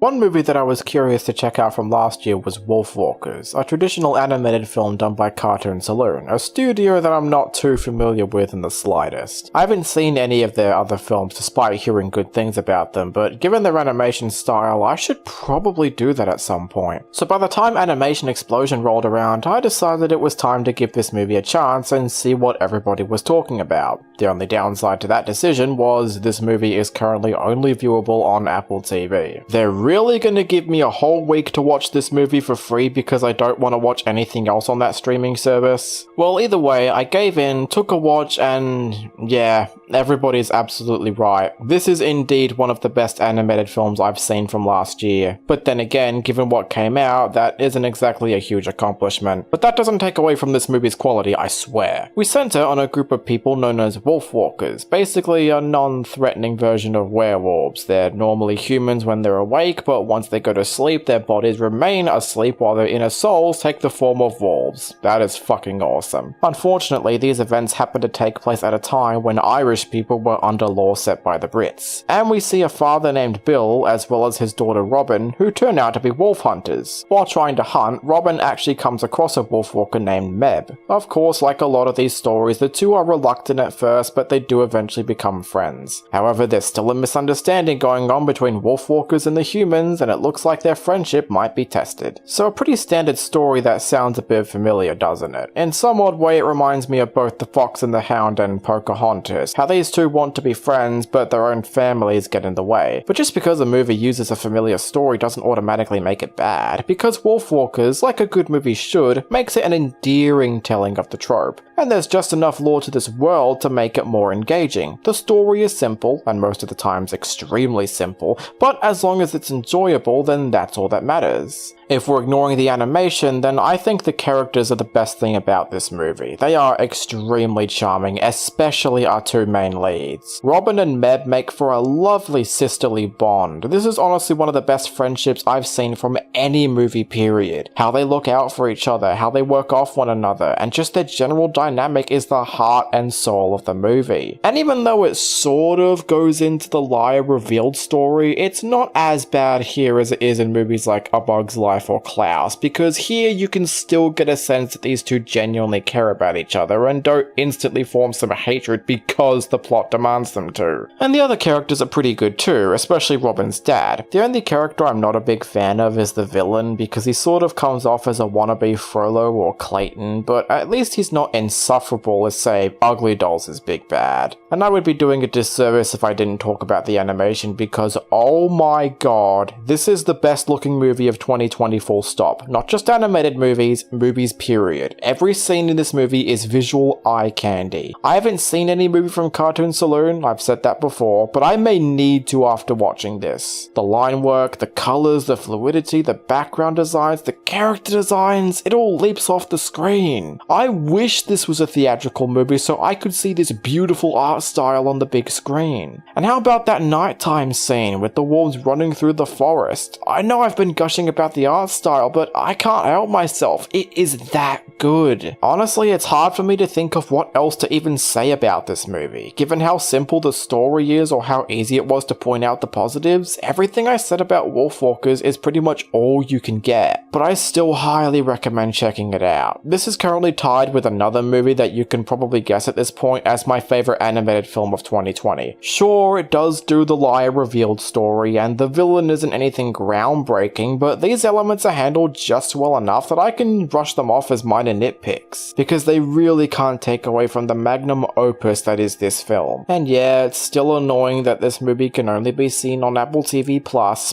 One movie that I was curious to check out from last year was Wolfwalkers, a traditional animated film done by Cartoon Saloon, a studio that I'm not too familiar with in the slightest. I haven't seen any of their other films despite hearing good things about them, but given their animation style, I should probably do that at some point. So by the time Animation Explosion rolled around, I decided it was time to give this movie a chance and see what everybody was talking about. The only downside to that decision was this movie is currently only viewable on Apple TV. They're really gonna give me a whole week to watch this movie for free because I don't want to watch anything else on that streaming service? Well, either way, I gave in, took a watch, and yeah, everybody's absolutely right. This is indeed one of the best animated films I've seen from last year. But then again, given what came out, that isn't exactly a huge accomplishment. But that doesn't take away from this movie's quality, I swear. We center on a group of people known as Wolfwalkers, basically a non-threatening version of werewolves. They're normally humans when they're awake, but once they go to sleep, their bodies remain asleep while their inner souls take the form of wolves. That is fucking awesome. Unfortunately, these events happen to take place at a time when Irish people were under law set by the Brits. And we see a father named Bill, as well as his daughter Robin, who turn out to be wolf hunters. While trying to hunt, Robin actually comes across a wolfwalker named Meb. Of course, like a lot of these stories, the two are reluctant at first, but they do eventually become friends. However, there's still a misunderstanding going on between wolfwalkers and the humans, and it looks like their friendship might be tested. So a pretty standard story that sounds a bit familiar, doesn't it? In some odd way, it reminds me of both The Fox and the Hound and Pocahontas, how these two want to be friends, but their own families get in the way. But just because a movie uses a familiar story doesn't automatically make it bad, because Wolfwalkers, like a good movie should, makes it an endearing telling of the trope. And there's just enough lore to this world to make it more engaging. The story is simple, and most of the times extremely simple, but as long as it's enjoyable, then that's all that matters. If we're ignoring the animation, then I think the characters are the best thing about this movie. They are extremely charming, especially our two main leads. Robin and Meb make for a lovely sisterly bond. This is honestly one of the best friendships I've seen from any movie period. How they look out for each other, how they work off one another, and just their general dynamic is the heart and soul of the movie. And even though it sort of goes into the liar revealed story, it's not as bad here as it is in movies like A Bug's Life or Klaus, because here you can still get a sense that these two genuinely care about each other and don't instantly form some hatred because the plot demands them to. And the other characters are pretty good too, especially Robin's dad. The only character I'm not a big fan of is the villain, because he sort of comes off as a wannabe Frollo or Clayton, but at least he's not insufferable as, say, Ugly Dolls' big bad. And I would be doing a disservice if I didn't talk about the animation, because oh my god, this is the best looking movie of 2020 full stop. Not just animated movies period. Every scene in this movie is visual eye candy. I haven't seen any movie from Cartoon Saloon, I've said that before, but I may need to after watching this. The line work, the colors, the fluidity, the background designs, the character designs, it all leaps off the screen. I wish this was a theatrical movie so I could see this beautiful art style on the big screen. And how about that nighttime scene with the wolves running through the forest? I know I've been gushing about the art style, but I can't help myself. It is that good. Honestly, it's hard for me to think of what else to even say about this movie. Given how simple the story is or how easy it was to point out the positives, everything I said about Wolfwalkers is pretty much all you can get. But I still highly recommend checking it out. This is currently tied with another movie that you can probably guess at this point as my favorite animated film of 2020. Sure, it does do the liar revealed story, and the villain isn't anything groundbreaking, but these elements are handled just well enough that I can brush them off as minor nitpicks, because they really can't take away from the magnum opus that is this film. And yeah, it's still annoying that this movie can only be seen on Apple TV+,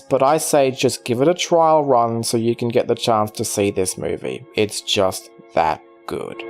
but I say just give it a trial run so you can get the chance to see this movie. It's just that good.